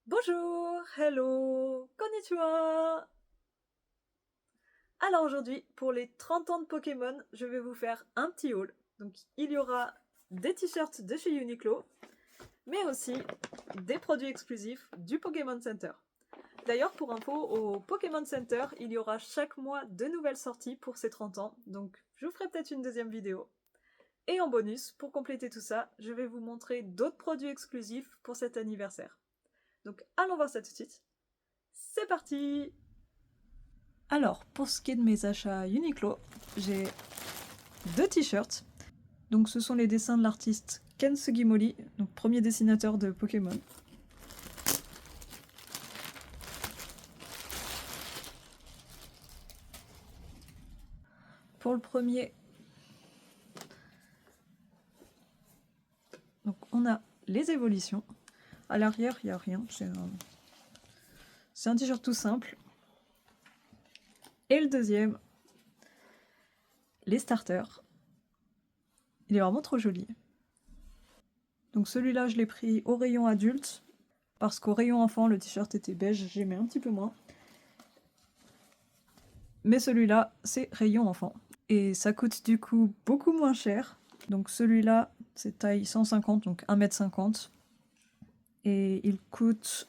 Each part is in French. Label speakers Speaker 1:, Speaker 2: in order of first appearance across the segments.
Speaker 1: Bonjour, hello, konnichiwa. Alors aujourd'hui, pour les 30 ans de Pokémon, je vais vous faire un petit haul. Donc il y aura des t-shirts de chez Uniqlo, mais aussi des produits exclusifs du Pokémon Center. D'ailleurs, pour info, au Pokémon Center, il y aura chaque mois de nouvelles sorties pour ces 30 ans, donc je vous ferai peut-être une deuxième vidéo. Et en bonus, pour compléter tout ça, je vais vous montrer d'autres produits exclusifs pour cet anniversaire. Donc allons voir ça tout de suite. C'est parti! Alors, pour ce qui est de mes achats Uniqlo, j'ai deux t-shirts. Donc ce sont les dessins de l'artiste Ken Sugimori, donc premier dessinateur de Pokémon. Pour le premier, donc on a les évolutions. À l'arrière, il n'y a rien, c'est un t-shirt tout simple. Et le deuxième, les starters. Il est vraiment trop joli. Donc celui-là, je l'ai pris au rayon adulte, parce qu'au rayon enfant, le t-shirt était beige, j'aimais un petit peu moins. Mais celui-là, c'est rayon enfant. Et ça coûte du coup beaucoup moins cher. Donc celui-là, c'est taille 150, donc 1,50 m. Et il coûte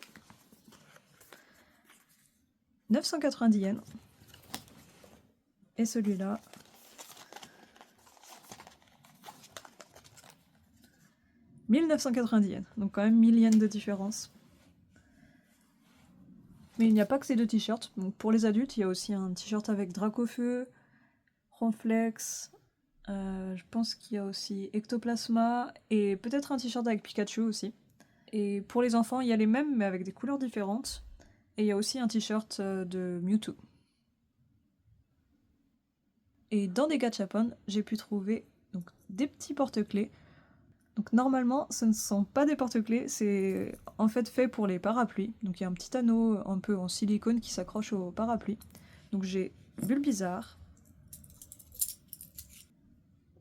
Speaker 1: 990 yens. Et celui-là, 1990 yens. Donc quand même 1000 yens de différence. Mais il n'y a pas que ces deux t-shirts. Donc pour les adultes, il y a aussi un t-shirt avec Dracofeu, Ronflex. Je pense qu'il y a aussi Ectoplasma et peut-être un t-shirt avec Pikachu aussi. Et pour les enfants, il y a les mêmes mais avec des couleurs différentes. Et il y a aussi un t-shirt de Mewtwo. Et dans des gachapon, j'ai pu trouver donc, des petits porte-clés. Donc normalement, ce ne sont pas des porte-clés, c'est en fait fait pour les parapluies. Donc il y a un petit anneau un peu en silicone qui s'accroche au parapluie. Donc j'ai Bulbizarre,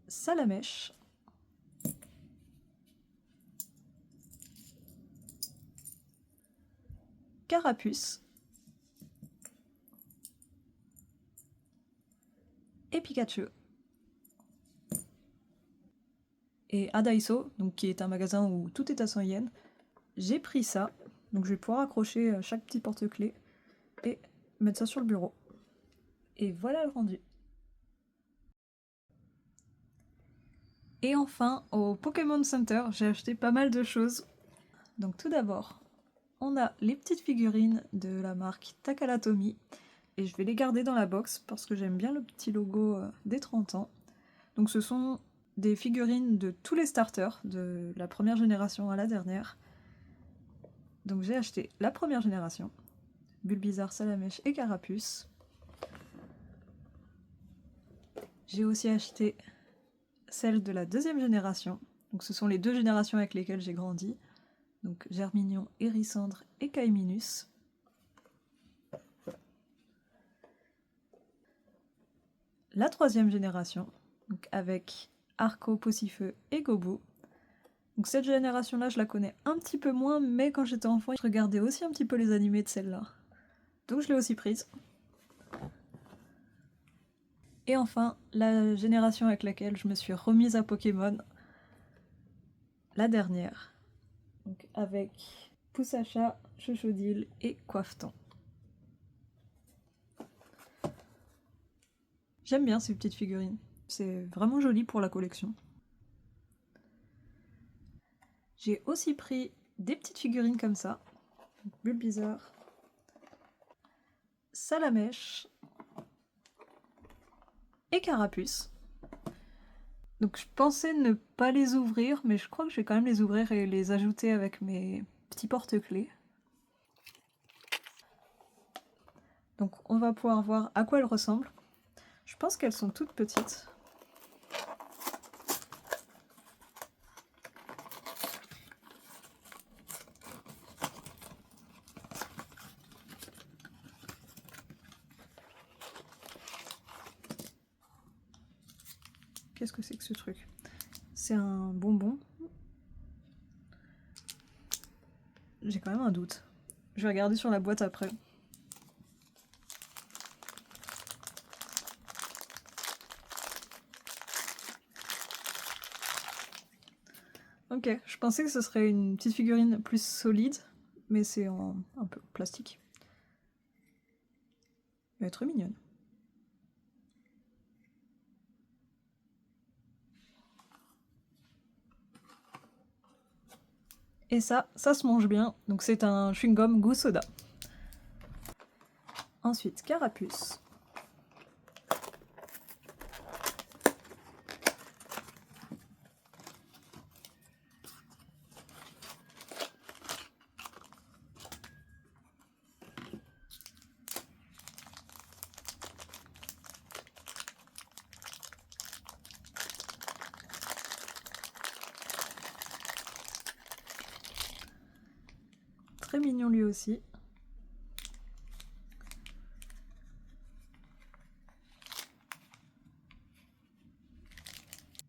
Speaker 1: Salamèche, Carapuce et Pikachu. Et à Daiso, donc qui est un magasin où tout est à 100 yens, j'ai pris ça. Donc je vais pouvoir accrocher chaque petit porte-clés et mettre ça sur le bureau. Et voilà le rendu. Et enfin, au Pokémon Center, j'ai acheté pas mal de choses. Donc tout d'abord, on a les petites figurines de la marque Takalatomi. Et je vais les garder dans la box parce que j'aime bien le petit logo des 30 ans. Donc ce sont des figurines de tous les starters, de la première génération à la dernière. Donc j'ai acheté la première génération, Bulbizarre, Salamèche et Carapuce. J'ai aussi acheté celle de la deuxième génération. Donc ce sont les deux générations avec lesquelles j'ai grandi. Donc Germignon, Hérissandre et Caeminus. La troisième génération, donc avec Arco, Poussifeu et Gobu. Donc cette génération-là, je la connais un petit peu moins, mais quand j'étais enfant, je regardais aussi un petit peu les animés de celle-là. Donc je l'ai aussi prise. Et enfin, la génération avec laquelle je me suis remise à Pokémon, la dernière. Donc avec Poussacha, Chochodile et Coiffeton. J'aime bien ces petites figurines. C'est vraiment joli pour la collection. J'ai aussi pris des petites figurines comme ça. Bulbizarre, Salamèche et Carapuce. Donc je pensais ne pas les ouvrir, mais je crois que je vais quand même les ouvrir et les ajouter avec mes petits porte-clés. Donc on va pouvoir voir à quoi elles ressemblent. Je pense qu'elles sont toutes petites. Qu'est-ce que c'est que ce truc? C'est un bonbon. J'ai quand même un doute. Je vais regarder sur la boîte après. Ok, je pensais que ce serait une petite figurine plus solide, mais c'est en un peu plastique. Elle est très mignonne. Et ça se mange bien, donc c'est un chewing-gum goût soda. Ensuite, Carapuce. Très mignon lui aussi.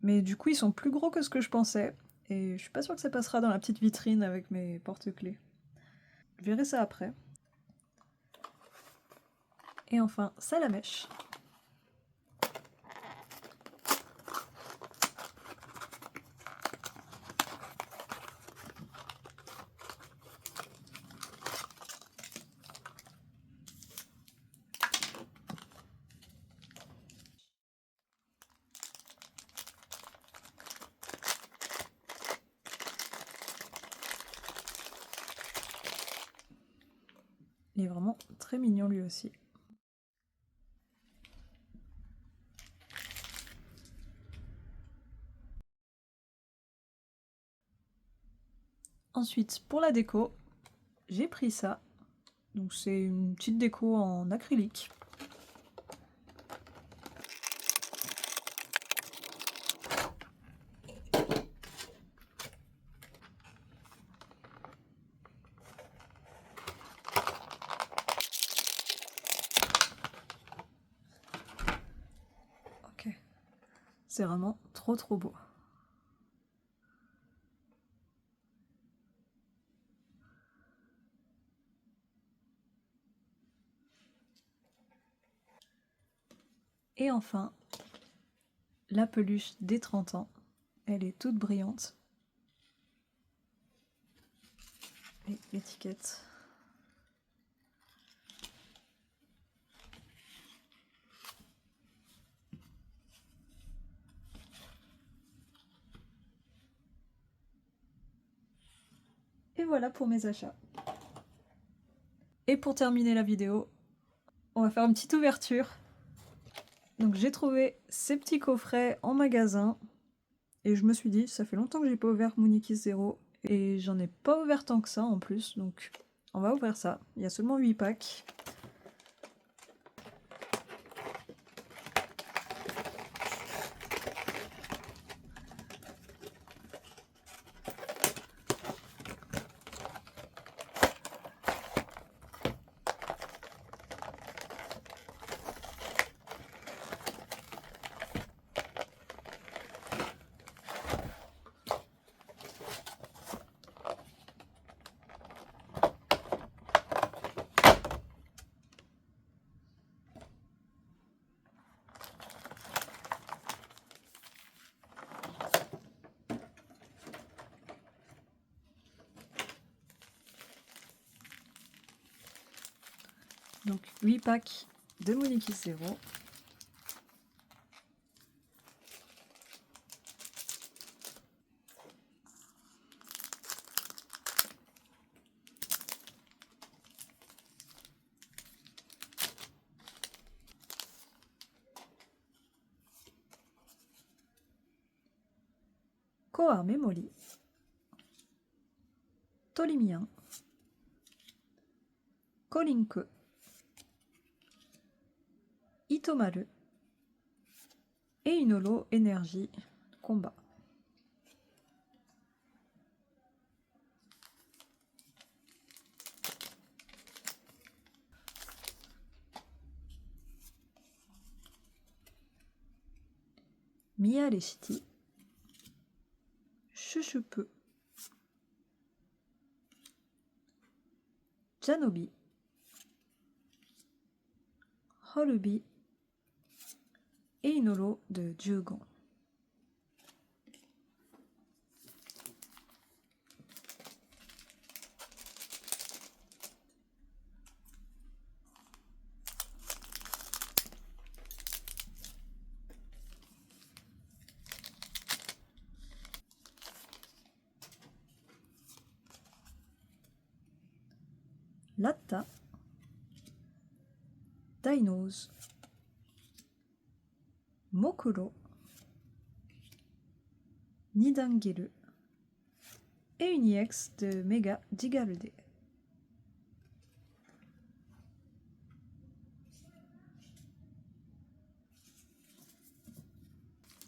Speaker 1: Mais du coup, ils sont plus gros que ce que je pensais. Et je suis pas sûre que ça passera dans la petite vitrine avec mes porte-clés. Je verrai ça après. Et enfin, Salamèche. Il est vraiment très mignon lui aussi. Ensuite, pour la déco, j'ai pris ça. Donc c'est une petite déco en acrylique. Ok. C'est vraiment trop beau. Et enfin, la peluche des 30 ans. Elle est toute brillante. Et l'étiquette. Et voilà pour mes achats. Et pour terminer la vidéo, on va faire une petite ouverture. Donc j'ai trouvé ces petits coffrets en magasin. Et je me suis dit, ça fait longtemps que j'ai pas ouvert Mooney Zero. Et j'en ai pas ouvert tant que ça en plus. Donc on va ouvrir ça. Il y a seulement 8 packs. Donc 8 packs de Mooney Zero. Koarme Molly, Tolimian, Kolinke, Itomaru et une holo énergie combat. Mia Leshiti, Chuchupe, Janobi, Horubi et une holo de Jugon. Latta, Dainos, Mokuro, Nidangeru et une EX de Mega Digalde.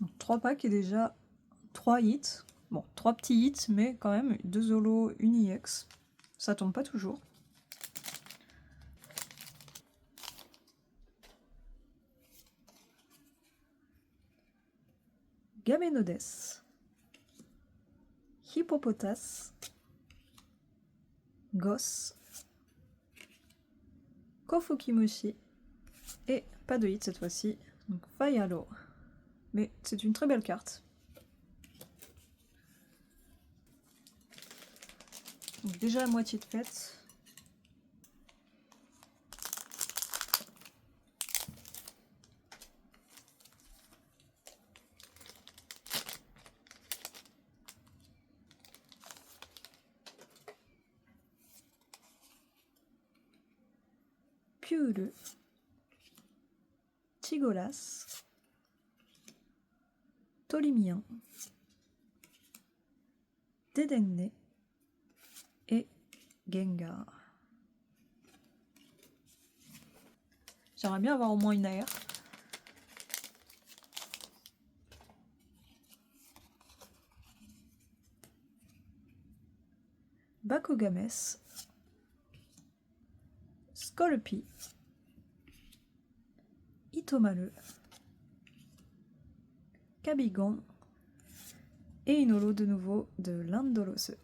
Speaker 1: Donc, 3 packs et déjà 3 hits. Bon, 3 petits hits, mais quand même 2 holos, une EX. Ça tombe pas toujours. Gamenodes, Hippopotas, Goss, Kofukimushi et pas de hit cette fois-ci, donc Fayalo. Mais c'est une très belle carte. Donc déjà à moitié de faite. Pyuru, Chigolas, Tolimian, Dedenne et Gengar. J'aimerais bien avoir au moins une AR. Bakugames, Scolpy, Itomaru, Cabigon et une holo de nouveau de Landolose.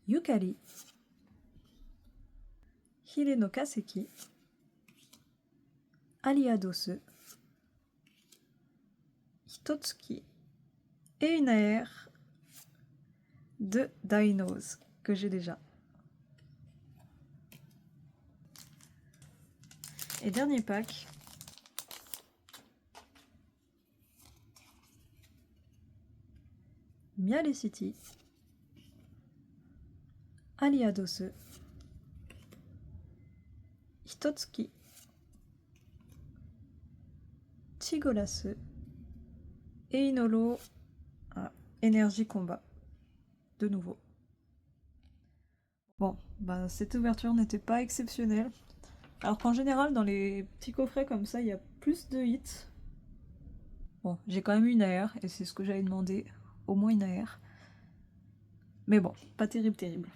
Speaker 1: Yukari, Hireno Kaseki, Aliadose, Hitotsuki et une AR de Dainos que j'ai déjà. Et dernier pack. Mialecity, Aliadose, Hitotsuki, Chigolasu et une holo à énergie combat. De nouveau. Bon, bah cette ouverture n'était pas exceptionnelle. Alors qu'en général, dans les petits coffrets comme ça, il y a plus de hits. Bon, j'ai quand même une AR, et c'est ce que j'avais demandé, au moins une AR. Mais bon, pas terrible.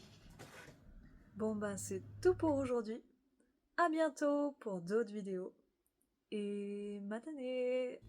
Speaker 1: Bon bah c'est tout pour aujourd'hui. À bientôt pour d'autres vidéos. Et matane!